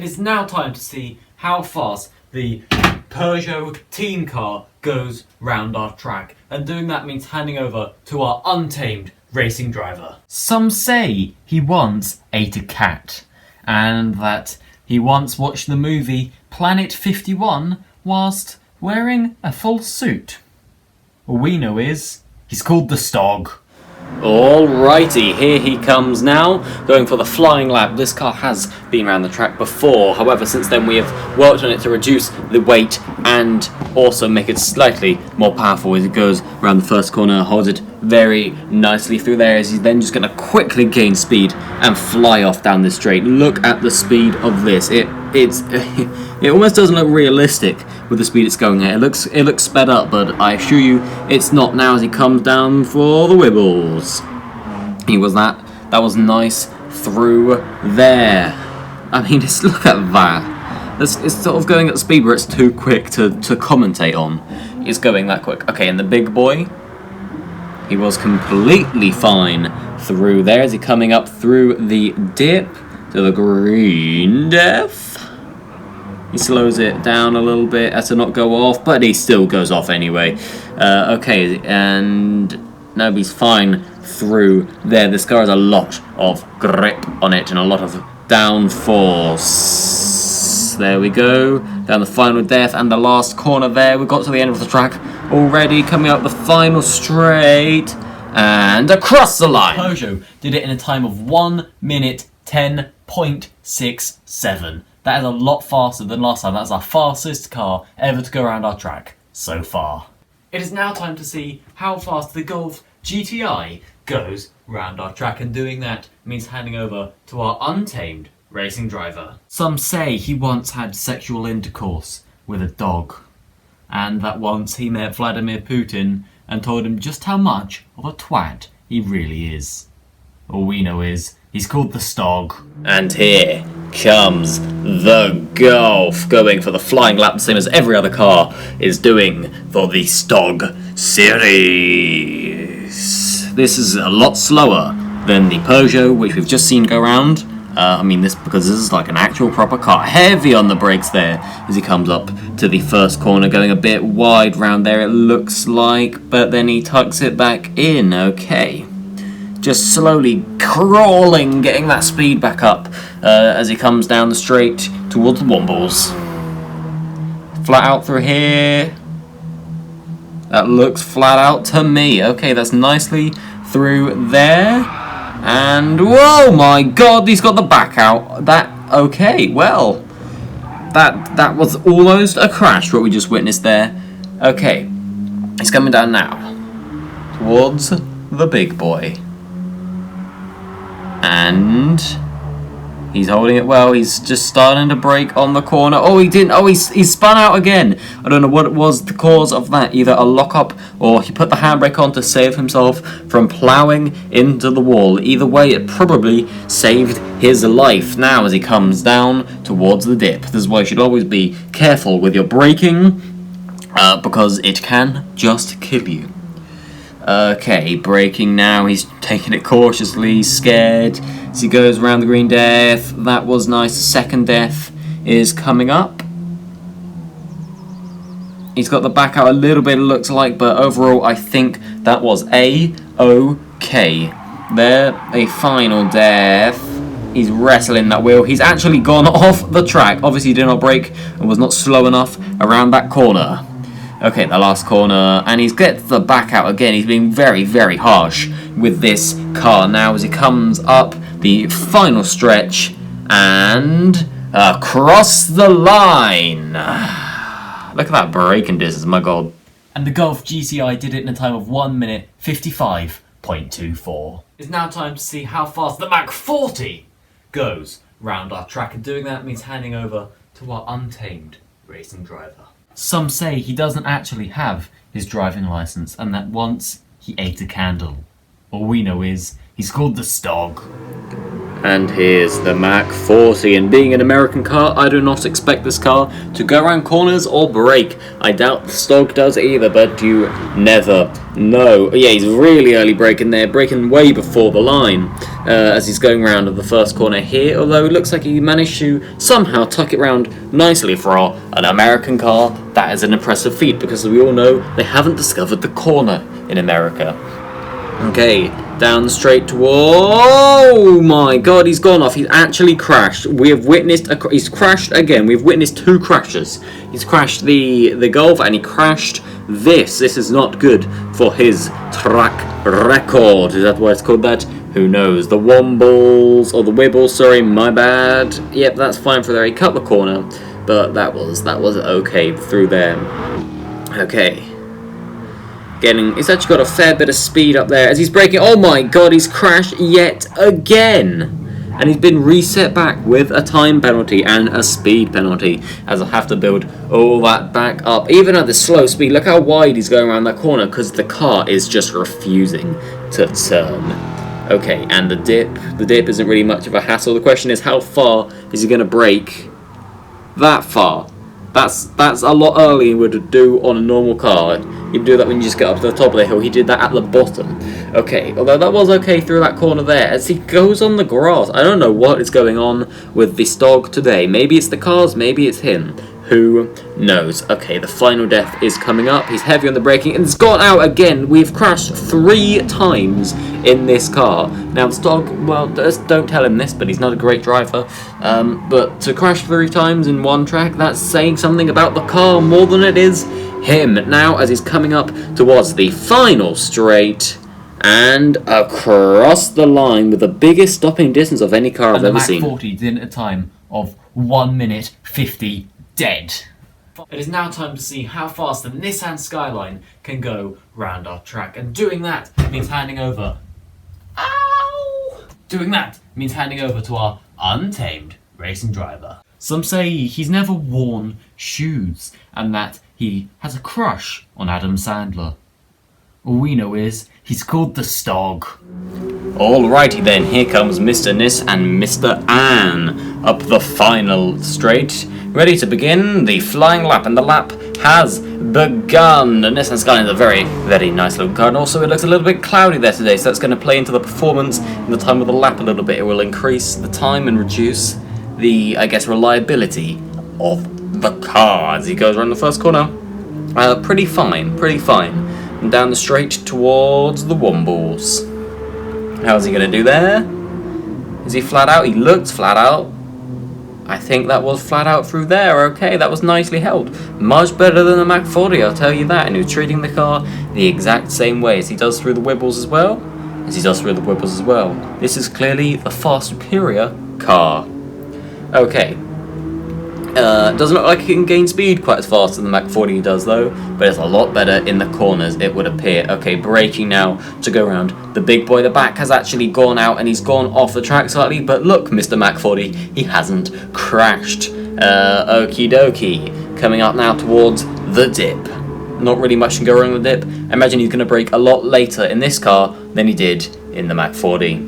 It is now time to see how fast the Peugeot team car goes round our track, and doing that means handing over to our untamed racing driver. Some say he once ate a cat, and that he once watched the movie Planet 51 whilst wearing a full suit. All we know is he's called the Stog. Alrighty, here he comes now, going for the flying lap. This car has been around the track before, however since then we have worked on it to reduce the weight and also make it slightly more powerful as it goes around the first corner, holds it very nicely through there as he's then just going to quickly gain speed and fly off down this straight. Look at the speed of this. It almost doesn't look realistic with the speed it's going at. It looks sped up, but I assure you it's not now as he comes down for the wibbles. That was nice through there. I mean, just look at that. It's sort of going at the speed where it's too quick to commentate on. It's going that quick. Okay, and the big boy, he was completely fine through there. Is he coming up through the dip to the green death? He slows it down a little bit as to not go off, but he still goes off anyway. Okay, and no, he's fine through there. This car has a lot of grip on it and a lot of downforce. There we go, down the final death and the last corner there. We got to the end of the track already, coming up the final straight and across the line. Peugeot did it in a time of 1 minute 10.67. That is a lot faster than last time. That's our fastest car ever to go around our track so far. It is now time to see how fast the Golf GTI goes round our track, and doing that means handing over to our untamed racing driver. Some say he once had sexual intercourse with a dog, and that once he met Vladimir Putin and told him just how much of a twat he really is. All we know is he's called the Stog. And here comes the Golf, going for the flying lap, the same as every other car is doing for the Stog series. This is a lot slower than the Peugeot, which we've just seen go round. Because this is like an actual proper car. Heavy on the brakes there as he comes up to the first corner, going a bit wide round there it looks like, but then he tucks it back in. Okay. Just slowly crawling, getting that speed back up as he comes down the straight towards the Wombles. Flat out through here. That looks flat out to me. Okay, that's nicely through there. And, whoa, my God, he's got the back out. Okay, well, that was almost a crash, what we just witnessed there. Okay, he's coming down now towards the big boy. And he's holding it well. He's just starting to brake on the corner. Oh, he didn't. Oh, he's spun out again. I don't know what was the cause of that. Either a lock-up or he put the handbrake on to save himself from ploughing into the wall. Either way, it probably saved his life. Now, as he comes down towards the dip, this is why you should always be careful with your braking because it can just kill you. Okay, braking now, he's taking it cautiously, he's scared as he goes around the green death. That was nice. The second death is coming up. He's got the back out a little bit, it looks like, but overall I think that was A-OK. There, a final death. He's wrestling that wheel. He's actually gone off the track. Obviously he did not brake and was not slow enough around that corner. Okay, the last corner, and he's got the back out again. He's being very, very harsh with this car now as he comes up the final stretch and across the line. Look at that braking distance, my God. And the Golf GTI did it in a time of 1 minute 55.24. It's now time to see how fast the Mach 40 goes round our track, and doing that means handing over to our untamed racing driver. Some say he doesn't actually have his driving license and that once he ate a candle. All we know is he's called the Stog. And here's the Mach 40, and being an American car, I do not expect this car to go around corners or brake. I doubt the Stog does either, but you never know. Yeah, he's really early braking there, braking way before the line. as he's going round the first corner here, although it looks like he managed to somehow tuck it round nicely for an American car. That is an impressive feat, because as we all know, they haven't discovered the corner in America. Okay, down the straight towards... Oh my god, he's gone off. He's actually crashed. We have witnessed... He's crashed again. We've witnessed 2 crashes. He's crashed the Golf, and he crashed this. This is not good for his track record. Is that why it's called that? Who knows? The Wombles, or the Wibbles, sorry, my bad. Yep, that's fine for there. He cut the corner, but that was okay through there. Okay. He's actually got a fair bit of speed up there as he's braking. Oh my god, he's crashed yet again. And he's been reset back with a time penalty and a speed penalty, as I have to build all that back up. Even at this slow speed, look how wide he's going around that corner, because the car is just refusing to turn. Okay, and the dip isn't really much of a hassle. The question is, how far is he going to brake? That far. That's a lot earlier you would do on a normal car. You'd do that when you just get up to the top of the hill. He did that at the bottom. Okay, although that was okay through that corner there. As he goes on the grass, I don't know what is going on with the Stog today. Maybe it's the cars, maybe it's him. Who knows? Okay, the final death is coming up. He's heavy on the braking, and it's gone out again. We've crashed 3 times in this car. Now, the Stog, well, don't tell him this, but he's not a great driver. But to crash 3 times in one track, that's saying something about the car more than it is him. Now, as he's coming up towards the final straight, and across the line with the biggest stopping distance of any car I've ever seen. The Mach 40 did at a time of 1 minute 50 dead. It is now time to see how fast the Nissan Skyline can go round our track, and doing that means handing over... Ow! Doing that means handing over to our untamed racing driver. Some say he's never worn shoes, and that he has a crush on Adam Sandler. All we know is he's called the Stog. Alrighty then, here comes Mr. Nis and Mr. Ann up the final straight. Ready to begin the flying lap, and the lap has begun. The Nissan Skyline is a very, very nice looking car, and also it looks a little bit cloudy there today, so that's going to play into the performance and the time of the lap a little bit. It will increase the time and reduce the, I guess, reliability of the car as he goes around the first corner. Pretty fine. And down the straight towards the Wombles. How's he going to do there? Is he flat out? He looked flat out. I think that was flat out through there. Okay, that was nicely held. Much better than the Mach 40, I'll tell you that. And he was treating the car the exact same way as he does through the Wibbles as well. This is clearly the far superior car. Okay. Doesn't look like it can gain speed quite as fast as the Mach 40 does though, but it's a lot better in the corners, it would appear. Okay, braking now to go around the big boy. The back has actually gone out and he's gone off the track slightly, but look, Mr. Mach 40, he hasn't crashed. Okie dokie. Coming up now towards the dip. Not really much can go wrong with the dip. I imagine he's going to brake a lot later in this car than he did in the Mach 40.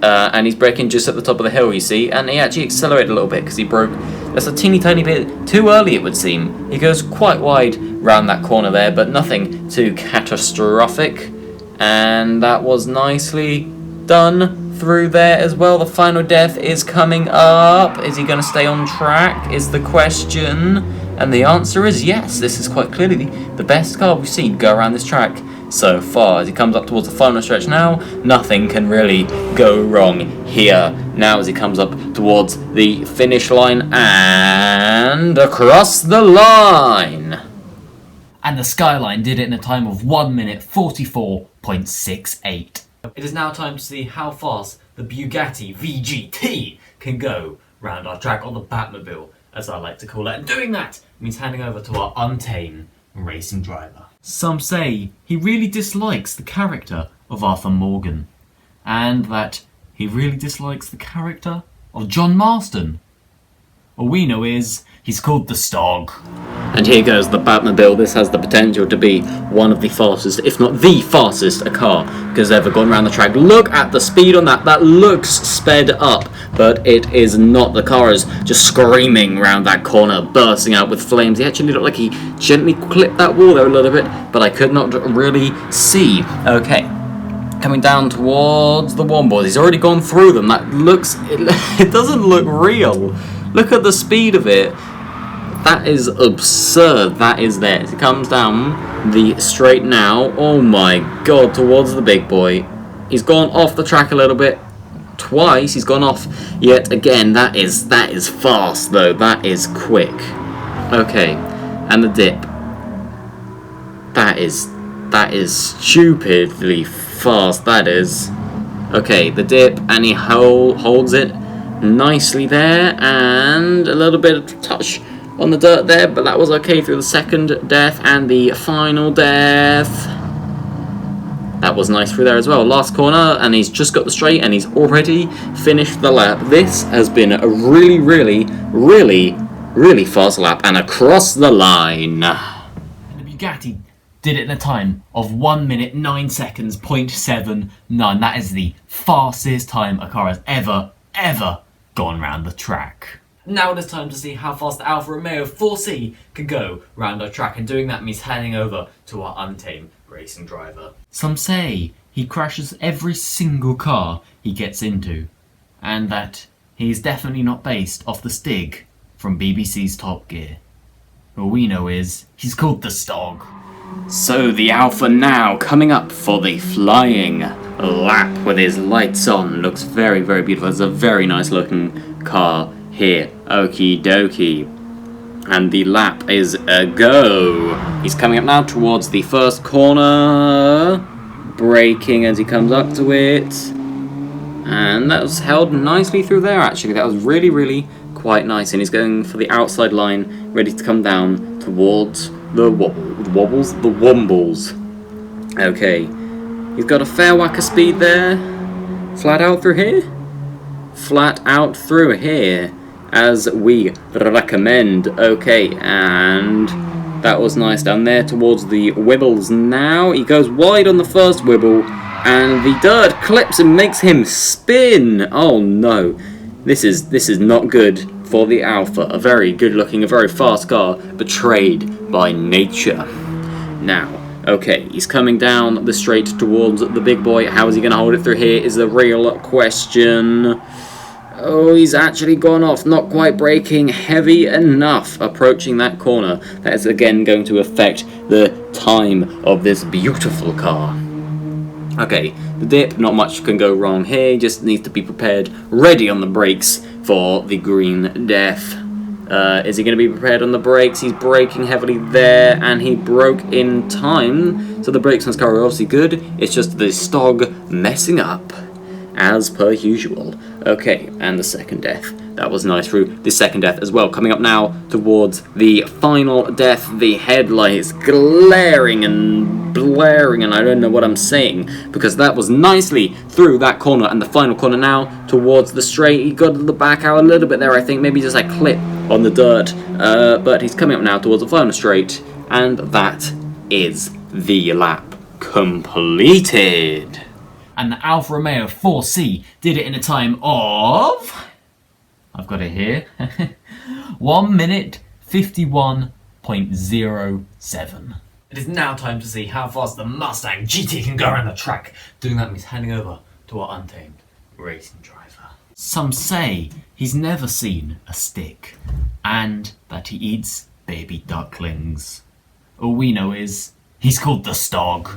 And he's braking just at the top of the hill, you see, and he actually accelerated a little bit because he broke just a teeny tiny bit too early, it would seem. He goes quite wide round that corner there, but nothing too catastrophic. And that was nicely done through there as well. The final death is coming up. Is he going to stay on track, is the question. And the answer is yes. This is quite clearly the best car we've seen go around this track so far. As he comes up towards the final stretch now, nothing can really go wrong here. Now as he comes up towards the finish line and across the line. And the Skyline did it in a time of 1 minute 44.68. It is now time to see how fast the Bugatti VGT can go round our track, on the Batmobile, as I like to call it. And doing that means handing over to our untamed racing driver. Some say he really dislikes the character of Arthur Morgan, and that he really dislikes the character of John Marston. All we know is he's called the Stog. And here goes the Batmobile. This has the potential to be one of the fastest, if not the fastest, a car has ever gone around the track. Look at the speed on that. That looks sped up, but it is not. The car is just screaming around that corner, bursting out with flames. He actually looked like he gently clipped that wall there a little bit, but I could not really see. Okay. coming down towards the Wombles. He's already gone through them. That looks... It doesn't look real. Look at the speed of it. That is absurd. That is there. As he comes down the straight now. Oh my god, towards the big boy. He's gone off the track a little bit. Twice he's gone off yet again. That is fast though. That is quick. Okay, and the dip. That is stupidly fast. That is. Okay, the dip, and he holds it nicely there, and a little bit of touch on the dirt there, but that was okay through the second death and the final death. That was nice through there as well. Last corner, and he's just got the straight, and he's already finished the lap. This has been a really, really, really, really fast lap, and across the line. And the Bugatti did it in a time of 1 minute 9 seconds, 0.79. That is the fastest time a car has ever gone round the track. Now it is time to see how fast the Alfa Romeo 4C can go round our track, and doing that means handing over to our untamed racing driver. Some say he crashes every single car he gets into, and that he is definitely not based off the Stig from BBC's Top Gear. All we know is he's called the Stog. So the Alfa now coming up for the flying lap with his lights on. Looks very, very beautiful. It's a very nice looking car here. Okie dokie. And the lap is a go. He's coming up now towards the first corner. Braking as he comes up to it. And that was held nicely through there actually. That was really, really quite nice. And he's going for the outside line, ready to come down towards the Wombles. Okay. He's got a fair whack of speed there. Flat out through here. Flat out through here, as we recommend. Okay, and that was nice down there towards the Wibbles now. He goes wide on the first Wibble, and the dirt clips and makes him spin. Oh no, this is not good for the Alfa. A very good looking, a very fast car, betrayed by nature. Now, okay, he's coming down the straight towards the big boy. How is he going to hold it through here is the real question. Oh, he's actually gone off, not quite braking heavy enough, approaching that corner. That is again going to affect the time of this beautiful car. Okay, the dip, not much can go wrong here, just needs to be prepared, ready on the brakes for the green death. Is he going to be prepared on the brakes? He's braking heavily there, and he broke in time, so the brakes on this car are obviously good. It's just the Stog messing up, as per usual. Okay, and the second death. That was nice through the second death as well. Coming up now towards the final death. The headlights glaring and blaring, and I don't know what I'm saying, because that was nicely through that corner. And the final corner now towards the straight. He got the back out a little bit there, I think. Maybe just a clip on the dirt. But he's coming up now towards the final straight. And that is the lap completed. And the Alfa Romeo 4C did it in a time of... I've got it here. 1 minute 51.07. It is now time to see how fast the Mustang GT can go around the track. Doing that means handing over to our untamed racing driver. Some say he's never seen a stick, and that he eats baby ducklings. All we know is he's called the Stog.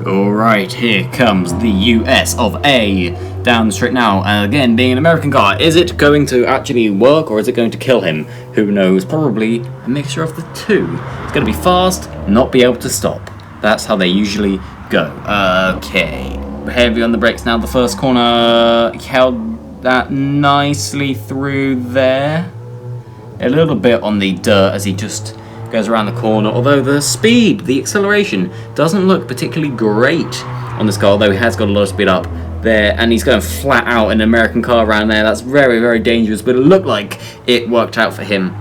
Alright, here comes the US of A down the straight now, and again, being an American car, is it going to actually work, or is it going to kill him? Who knows? Probably a mixture of the two. It's going to be fast, not be able to stop. That's how they usually go. Okay, heavy on the brakes now, the first corner, he held that nicely through there. A little bit on the dirt as he just goes around the corner, although the speed, the acceleration, doesn't look particularly great on this car, although he has got a lot of speed up there, and he's going flat out in an American car around there. That's very, very dangerous, but it looked like it worked out for him.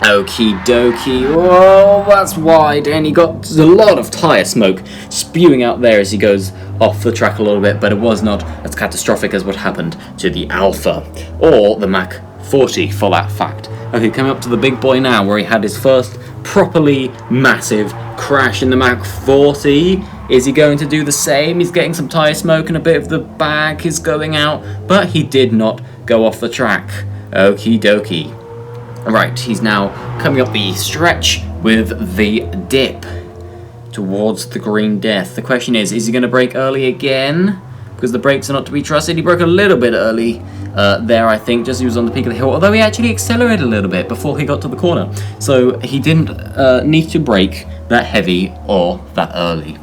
Okie dokie. Oh, that's wide, and he got a lot of tyre smoke spewing out there as he goes off the track a little bit, but it was not as catastrophic as what happened to the Alfa, or the Mach 40 for that fact. Okay, coming up to the big boy now, where he had his first properly massive crash in the Mach 40. Is he going to do the same? He's getting some tyre smoke and a bit of the back is going out, but he did not go off the track. Okie dokie. Right, he's now coming up the stretch with the dip towards the green death. The question is he going to brake early again? Because the brakes are not to be trusted. He broke a little bit early there, I think, just as he was on the peak of the hill, although he actually accelerated a little bit before he got to the corner. So he didn't need to brake that heavy or that early.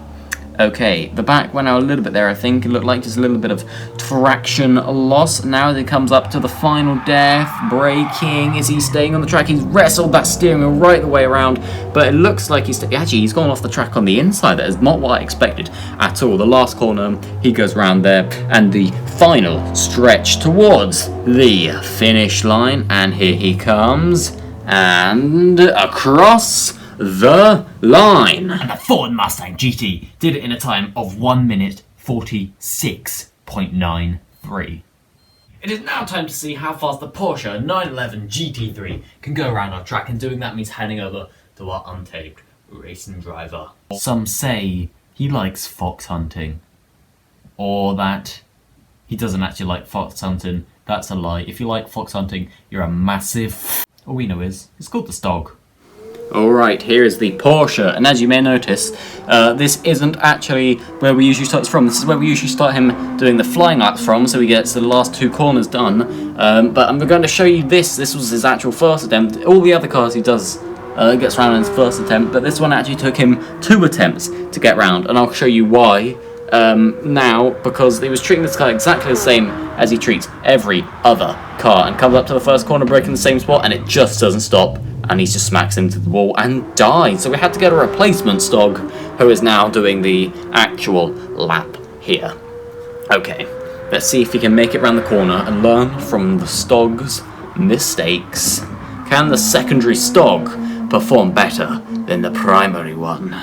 Okay, the back went out a little bit there, I think. It looked like just a little bit of traction loss. Now as he comes up to the final death, braking. Is he staying on the track? He's wrestled that steering wheel right the way around, but it looks like he's gone off the track on the inside. That is not what I expected at all. The last corner, he goes round there, and the final stretch towards the finish line, and here he comes, and across the line. And the Ford Mustang GT did it in a time of 1 minute 46.93. It is now time to see how fast the Porsche 911 GT3 can go around our track, and doing that means handing over to our untamed racing driver. Some say he likes fox hunting, or that he doesn't actually like fox hunting. That's a lie. If you like fox hunting, you're a massive... All we know is, it's called the Stog. Alright, here is the Porsche, and as you may notice, this isn't actually where we usually start from. This is where we usually start him doing the flying laps from, so he gets the last 2 corners done. But I'm going to show you this. This was his actual first attempt. All the other cars he does gets round in his first attempt, but this one actually took him 2 attempts to get round, and I'll show you why now, because he was treating this car exactly the same as he treats every other car, and comes up to the first corner, braking in the same spot, and it just doesn't stop. And he just smacks into the wall and died. So we had to get a replacement Stog, who is now doing the actual lap here. Okay, let's see if he can make it around the corner and learn from the Stog's mistakes. Can the secondary Stog perform better than the primary one?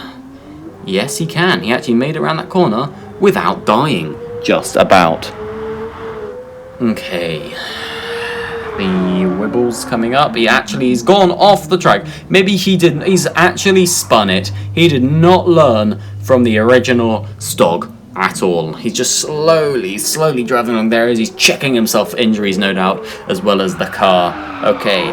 Yes, he can. He actually made it around that corner without dying, just about. Okay. The Wibble's coming up. He's gone off the track. Maybe he didn't. He's actually spun it. He did not learn from the original Stog at all. He's just slowly driving along there as he's checking himself injuries, no doubt, as well as the car. Okay,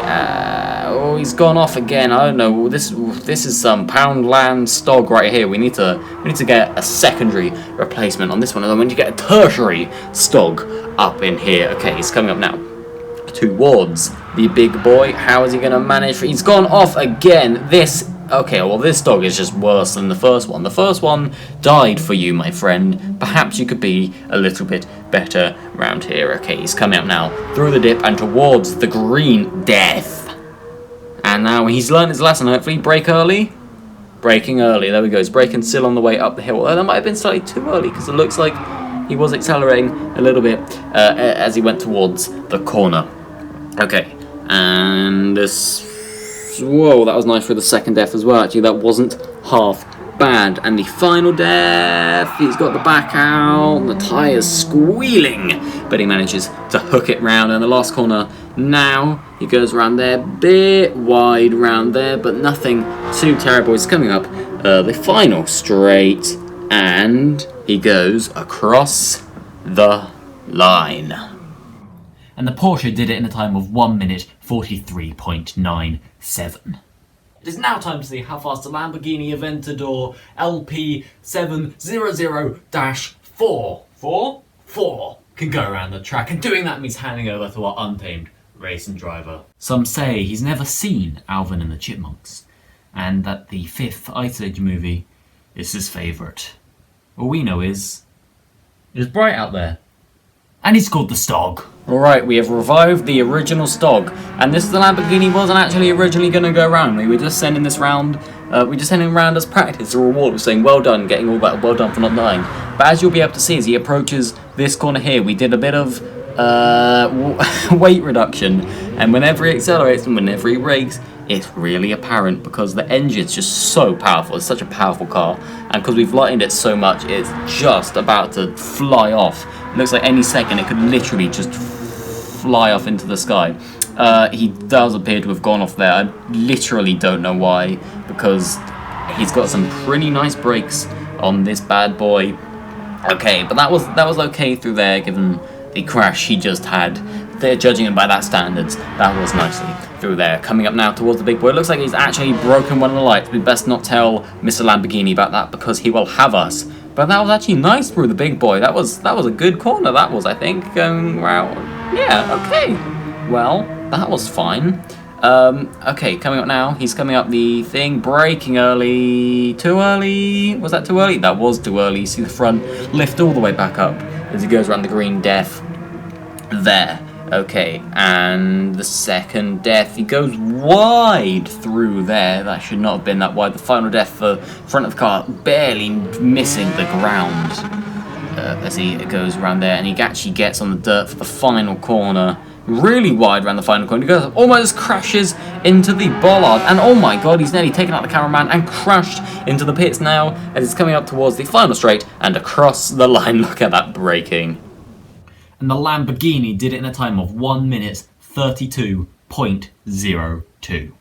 he's gone off again. I don't know. This is some Poundland Stog right here. We need to get a secondary replacement on this one, and then we need to get a tertiary Stog up in here. Okay, he's coming up now towards the big boy. How is he going to manage? He's gone off again. This Stog is just worse than the first one. The first one died for you, my friend. Perhaps you could be a little bit better round here. Okay, he's coming up now through the dip and towards the green death. And now he's learned his lesson. Hopefully brake early. Braking early. There we go. He's braking still on the way up the hill. Although that might have been slightly too early, because it looks like he was accelerating a little bit as he went towards the corner. Okay, and this... Whoa, that was nice for the second death as well. Actually, that wasn't half bad. And the final death, he's got the back out, the tyres squealing, but he manages to hook it round. And the last corner, now he goes around there, bit wide round there, but nothing too terrible. He's coming up the final straight, and he goes across the line. And the Porsche did it in a time of 1 minute 43.97. It is now time to see how fast the Lamborghini Aventador LP700-4 can go around the track, and doing that means handing over to our untamed racing driver. Some say he's never seen Alvin and the Chipmunks, and that the 5th Ice Age movie is his favourite. All we know is, it's bright out there. And he's called the Stog. Alright, we have revived the original Stog, and this Lamborghini wasn't actually originally going to go round. We were just sending this round, as practice, a reward. We're saying well done, getting all that well done for not dying. But as you'll be able to see as he approaches this corner here, we did a bit of weight reduction, and whenever he accelerates and whenever he brakes, it's really apparent because the engine's just so powerful. It's such a powerful car, and because we've lightened it so much, it's just about to fly off. It looks like any second it could literally just fly off into the sky. He does appear to have gone off there. I literally don't know why, because he's got some pretty nice brakes on this bad boy. Okay, but that was okay through there, given the crash he just had. They're judging him by that standards. That was nicely through there. Coming up now towards the big boy. It looks like he's actually broken one of the lights. We best not tell Mr. Lamborghini about that because he will have us. But that was actually nice through the big boy. That was a good corner. That was, I think, going round. Yeah, okay. Well, that was fine. Okay, coming up now. He's coming up the thing, braking early. Too early? Was that too early? That was too early. See the front lift all the way back up as he goes around the green death. There. Okay, and the second death, he goes wide through there. That should not have been that wide. The final death, the front of the car barely missing the ground as he goes around there, and he actually gets on the dirt for the final corner. Really wide around the final corner. He goes, almost crashes into the bollard, and oh my god, he's nearly taken out the cameraman and crashed into the pits now as it's coming up towards the final straight and across the line. Look at that braking. And the Lamborghini did it in a time of 1 minute 32.02.